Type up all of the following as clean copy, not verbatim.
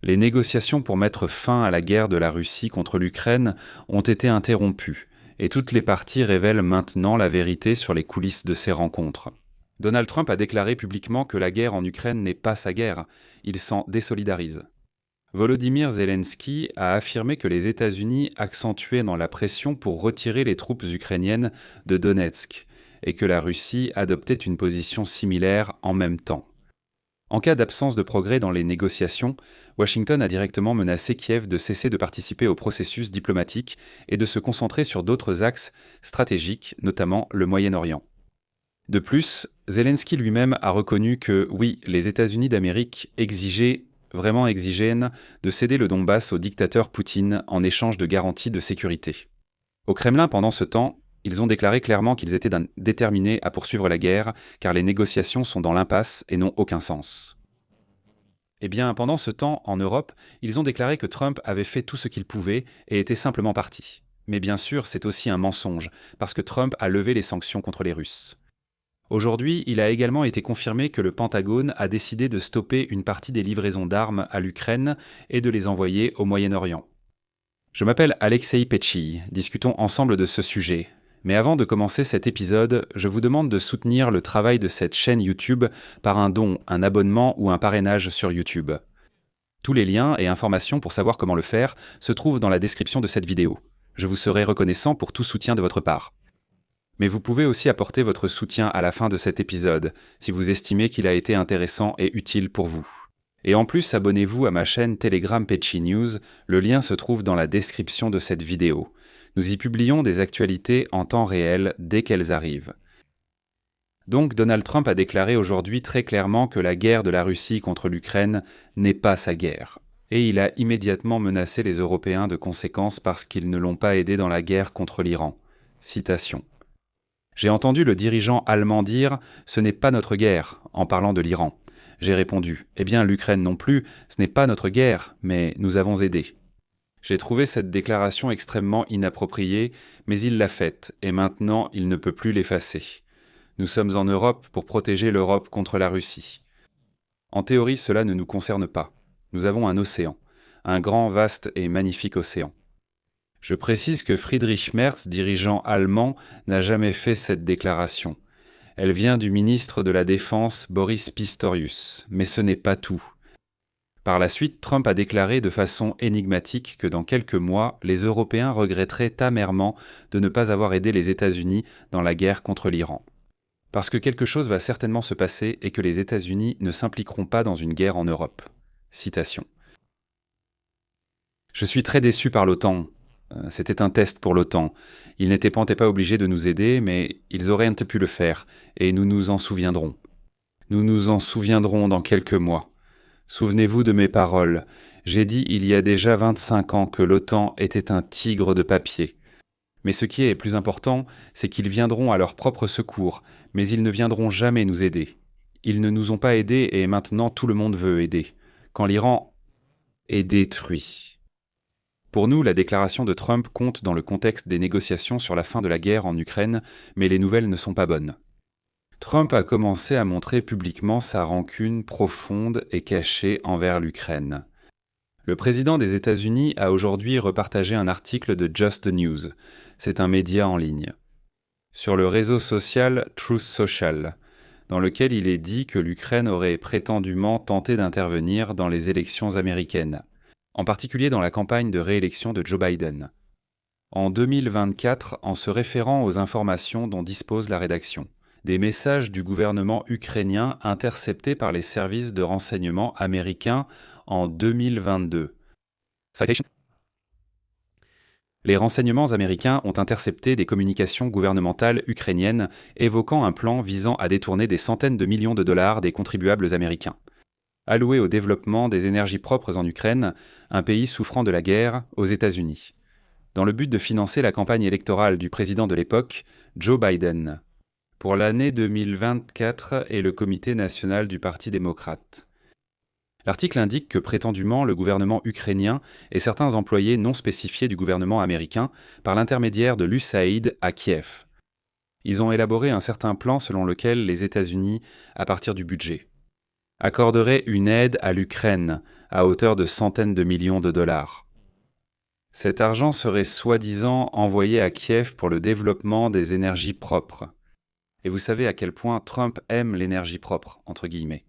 Les négociations pour mettre fin à la guerre de la Russie contre l'Ukraine ont été interrompues, et toutes les parties révèlent maintenant la vérité sur les coulisses de ces rencontres. Donald Trump a déclaré publiquement que la guerre en Ukraine n'est pas sa guerre, il s'en désolidarise. Volodymyr Zelensky a affirmé que les États-Unis accentuaient dans la pression pour retirer les troupes ukrainiennes de Donetsk, et que la Russie adoptait une position similaire en même temps. En cas d'absence de progrès dans les négociations, Washington a directement menacé Kiev de cesser de participer au processus diplomatique et de se concentrer sur d'autres axes stratégiques, notamment le Moyen-Orient. De plus, Zelensky lui-même a reconnu que, oui, les États-Unis d'Amérique exigeaient de céder le Donbass au dictateur Poutine en échange de garanties de sécurité. Au Kremlin, pendant ce temps, ils ont déclaré clairement qu'ils étaient déterminés à poursuivre la guerre, car les négociations sont dans l'impasse et n'ont aucun sens. Eh bien, pendant ce temps, en Europe, ils ont déclaré que Trump avait fait tout ce qu'il pouvait et était simplement parti. Mais bien sûr, c'est aussi un mensonge, parce que Trump a levé les sanctions contre les Russes. Aujourd'hui, il a également été confirmé que le Pentagone a décidé de stopper une partie des livraisons d'armes à l'Ukraine et de les envoyer au Moyen-Orient. Je m'appelle Alexei Petchi, discutons ensemble de ce sujet. Mais avant de commencer cet épisode, je vous demande de soutenir le travail de cette chaîne YouTube par un don, un abonnement ou un parrainage sur YouTube. Tous les liens et informations pour savoir comment le faire se trouvent dans la description de cette vidéo. Je vous serai reconnaissant pour tout soutien de votre part. Mais vous pouvez aussi apporter votre soutien à la fin de cet épisode, si vous estimez qu'il a été intéressant et utile pour vous. Et en plus, abonnez-vous à ma chaîne Telegram Petchi News, le lien se trouve dans la description de cette vidéo. Nous y publions des actualités en temps réel dès qu'elles arrivent. Donc Donald Trump a déclaré aujourd'hui très clairement que la guerre de la Russie contre l'Ukraine n'est pas sa guerre. Et il a immédiatement menacé les Européens de conséquences parce qu'ils ne l'ont pas aidé dans la guerre contre l'Iran. Citation. J'ai entendu le dirigeant allemand dire « Ce n'est pas notre guerre » en parlant de l'Iran. J'ai répondu « Eh bien, l'Ukraine non plus, ce n'est pas notre guerre, mais nous avons aidé. » J'ai trouvé cette déclaration extrêmement inappropriée, mais il l'a faite, et maintenant il ne peut plus l'effacer. Nous sommes en Europe pour protéger l'Europe contre la Russie. En théorie, cela ne nous concerne pas. Nous avons un océan, un grand, vaste et magnifique océan. Je précise que Friedrich Merz, dirigeant allemand, n'a jamais fait cette déclaration. Elle vient du ministre de la Défense Boris Pistorius, mais ce n'est pas tout. Par la suite, Trump a déclaré de façon énigmatique que dans quelques mois, les Européens regretteraient amèrement de ne pas avoir aidé les États-Unis dans la guerre contre l'Iran. Parce que quelque chose va certainement se passer et que les États-Unis ne s'impliqueront pas dans une guerre en Europe. Citation. Je suis très déçu par l'OTAN. C'était un test pour l'OTAN. Ils n'étaient pas obligés de nous aider, mais ils auraient pu le faire, et nous nous en souviendrons. Nous nous en souviendrons dans quelques mois. Souvenez-vous de mes paroles. J'ai dit il y a déjà 25 ans que l'OTAN était un tigre de papier. Mais ce qui est plus important, c'est qu'ils viendront à leur propre secours, mais ils ne viendront jamais nous aider. Ils ne nous ont pas aidés et maintenant tout le monde veut aider. Quand l'Iran est détruit. Pour nous, la déclaration de Trump compte dans le contexte des négociations sur la fin de la guerre en Ukraine, mais les nouvelles ne sont pas bonnes. Trump a commencé à montrer publiquement sa rancune profonde et cachée envers l'Ukraine. Le président des États-Unis a aujourd'hui repartagé un article de Just the News, c'est un média en ligne, sur le réseau social Truth Social, dans lequel il est dit que l'Ukraine aurait prétendument tenté d'intervenir dans les élections américaines, en particulier dans la campagne de réélection de Joe Biden, en 2024 en se référant aux informations dont dispose la rédaction. Des messages du gouvernement ukrainien interceptés par les services de renseignement américains en 2022. Les renseignements américains ont intercepté des communications gouvernementales ukrainiennes évoquant un plan visant à détourner des centaines de millions de dollars des contribuables américains, alloués au développement des énergies propres en Ukraine, un pays souffrant de la guerre, aux États-Unis, dans le but de financer la campagne électorale du président de l'époque, Joe Biden, pour l'année 2024 et le Comité national du Parti démocrate. L'article indique que prétendument le gouvernement ukrainien et certains employés non spécifiés du gouvernement américain par l'intermédiaire de l'USAID à Kiev. Ils ont élaboré un certain plan selon lequel les États-Unis, à partir du budget, accorderait une aide à l'Ukraine à hauteur de centaines de millions de dollars. Cet argent serait soi-disant envoyé à Kiev pour le développement des énergies propres. Et vous savez à quel point Trump aime l'énergie propre, entre guillemets.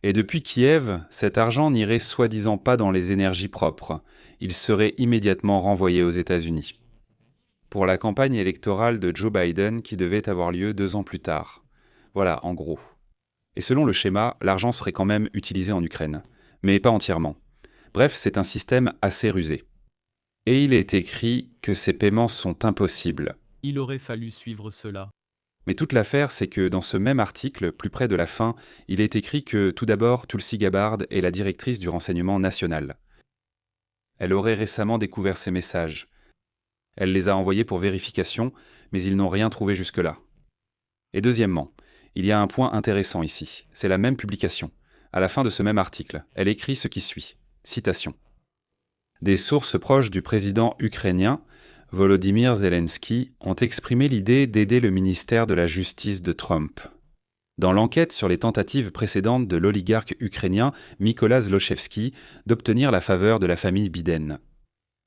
Et depuis Kiev, cet argent n'irait soi-disant pas dans les énergies propres, il serait immédiatement renvoyé aux États-Unis. Pour la campagne électorale de Joe Biden qui devait avoir lieu 2 ans plus tard. Voilà, en gros. Et selon le schéma, l'argent serait quand même utilisé en Ukraine, mais pas entièrement. Bref, c'est un système assez rusé. Et il est écrit que ces paiements sont impossibles. Il aurait fallu suivre cela. Mais toute l'affaire, c'est que dans ce même article, plus près de la fin, il est écrit que tout d'abord, Tulsi Gabbard est la directrice du renseignement national. Elle aurait récemment découvert ces messages. Elle les a envoyés pour vérification, mais ils n'ont rien trouvé jusque-là. Et deuxièmement, il y a un point intéressant ici, c'est la même publication. À la fin de ce même article, elle écrit ce qui suit. Citation. Des sources proches du président ukrainien, Volodymyr Zelensky, ont exprimé l'idée d'aider le ministère de la Justice de Trump. Dans l'enquête sur les tentatives précédentes de l'oligarque ukrainien Mykola Zlochevsky d'obtenir la faveur de la famille Biden.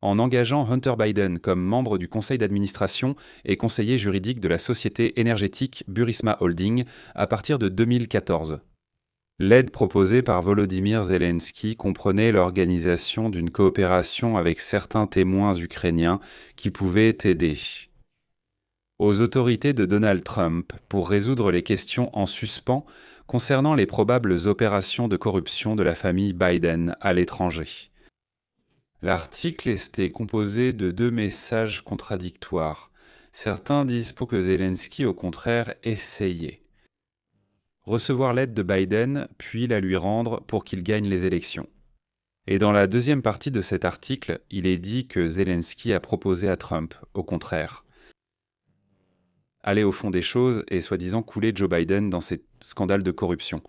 En engageant Hunter Biden comme membre du conseil d'administration et conseiller juridique de la société énergétique Burisma Holding à partir de 2014. L'aide proposée par Volodymyr Zelensky comprenait l'organisation d'une coopération avec certains témoins ukrainiens qui pouvaient aider aux autorités de Donald Trump pour résoudre les questions en suspens concernant les probables opérations de corruption de la famille Biden à l'étranger. L'article était composé de 2 messages contradictoires. Certains disent que Zelensky, au contraire, essayait. Recevoir l'aide de Biden, puis la lui rendre pour qu'il gagne les élections. Et dans la deuxième partie de cet article, il est dit que Zelensky a proposé à Trump, au contraire, aller au fond des choses et soi-disant couler Joe Biden dans ces scandales de corruption.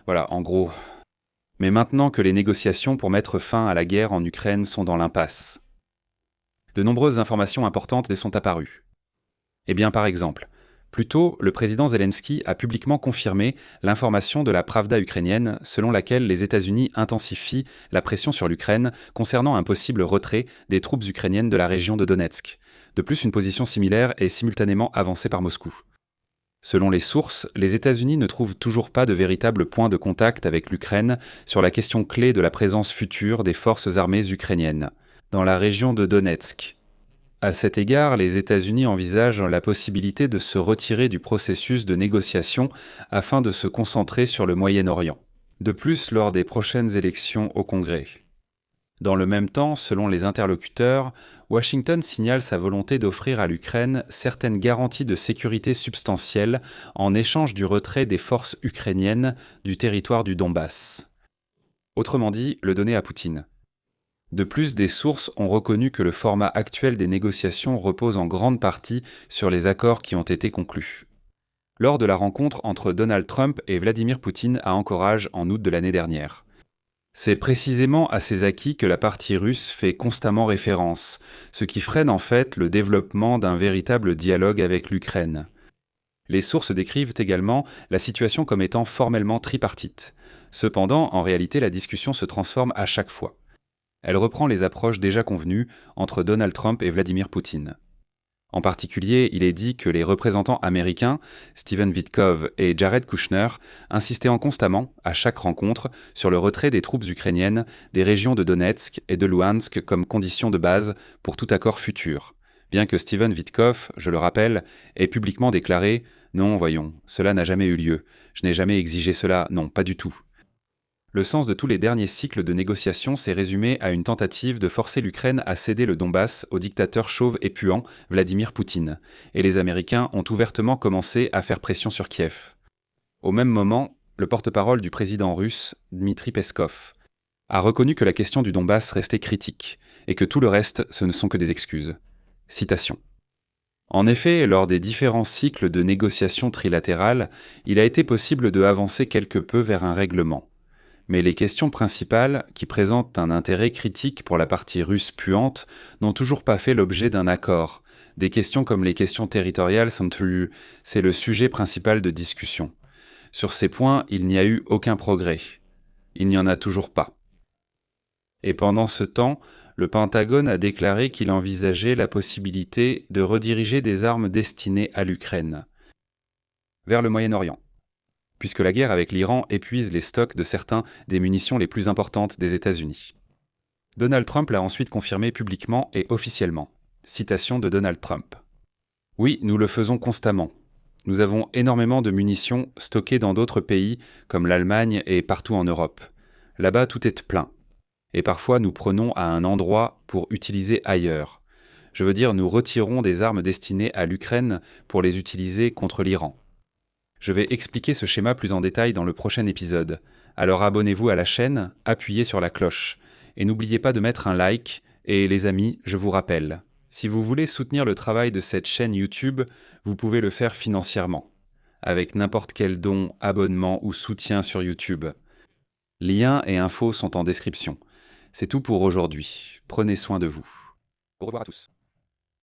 Voilà, en gros. Mais maintenant que les négociations pour mettre fin à la guerre en Ukraine sont dans l'impasse, de nombreuses informations importantes sont apparues. Eh bien, par exemple, plus tôt, le président Zelensky a publiquement confirmé l'information de la Pravda ukrainienne selon laquelle les États-Unis intensifient la pression sur l'Ukraine concernant un possible retrait des troupes ukrainiennes de la région de Donetsk. De plus, une position similaire est simultanément avancée par Moscou. Selon les sources, les États-Unis ne trouvent toujours pas de véritable point de contact avec l'Ukraine sur la question clé de la présence future des forces armées ukrainiennes dans la région de Donetsk. À cet égard, les États-Unis envisagent la possibilité de se retirer du processus de négociation afin de se concentrer sur le Moyen-Orient. De plus, lors des prochaines élections au Congrès. Dans le même temps, selon les interlocuteurs, Washington signale sa volonté d'offrir à l'Ukraine certaines garanties de sécurité substantielles en échange du retrait des forces ukrainiennes du territoire du Donbass. Autrement dit, le donner à Poutine. De plus, des sources ont reconnu que le format actuel des négociations repose en grande partie sur les accords qui ont été conclus. Lors de la rencontre entre Donald Trump et Vladimir Poutine à Anchorage en août de l'année dernière. C'est précisément à ces acquis que la partie russe fait constamment référence, ce qui freine en fait le développement d'un véritable dialogue avec l'Ukraine. Les sources décrivent également la situation comme étant formellement tripartite. Cependant, en réalité, la discussion se transforme à chaque fois. Elle reprend les approches déjà convenues entre Donald Trump et Vladimir Poutine. En particulier, il est dit que les représentants américains, Stephen Witkoff et Jared Kushner, insistant constamment, à chaque rencontre, sur le retrait des troupes ukrainiennes des régions de Donetsk et de Luhansk comme condition de base pour tout accord futur. Bien que Stephen Witkoff, je le rappelle, ait publiquement déclaré « Non, voyons, cela n'a jamais eu lieu. Je n'ai jamais exigé cela, non, pas du tout. » Le sens de tous les derniers cycles de négociations s'est résumé à une tentative de forcer l'Ukraine à céder le Donbass au dictateur chauve et puant Vladimir Poutine, et les Américains ont ouvertement commencé à faire pression sur Kiev. Au même moment, le porte-parole du président russe, Dmitri Peskov, a reconnu que la question du Donbass restait critique, et que tout le reste, ce ne sont que des excuses. Citation. En effet, lors des différents cycles de négociations trilatérales, il a été possible de avancer quelque peu vers un règlement. Mais les questions principales, qui présentent un intérêt critique pour la partie russe puante, n'ont toujours pas fait l'objet d'un accord. Des questions comme les questions territoriales c'est le sujet principal de discussion. Sur ces points, il n'y a eu aucun progrès. Il n'y en a toujours pas. Et pendant ce temps, le Pentagone a déclaré qu'il envisageait la possibilité de rediriger des armes destinées à l'Ukraine vers le Moyen-Orient, puisque la guerre avec l'Iran épuise les stocks de certains des munitions les plus importantes des États-Unis. Donald Trump l'a ensuite confirmé publiquement et officiellement. Citation de Donald Trump. Oui, nous le faisons constamment. Nous avons énormément de munitions stockées dans d'autres pays, comme l'Allemagne et partout en Europe. Là-bas, tout est plein. Et parfois, nous prenons à un endroit pour utiliser ailleurs. Je veux dire, nous retirons des armes destinées à l'Ukraine pour les utiliser contre l'Iran. Je vais expliquer ce schéma plus en détail dans le prochain épisode. Alors abonnez-vous à la chaîne, appuyez sur la cloche. Et n'oubliez pas de mettre un like. Et les amis, je vous rappelle, si vous voulez soutenir le travail de cette chaîne YouTube, vous pouvez le faire financièrement, avec n'importe quel don, abonnement ou soutien sur YouTube. Liens et infos sont en description. C'est tout pour aujourd'hui. Prenez soin de vous. Au revoir à tous.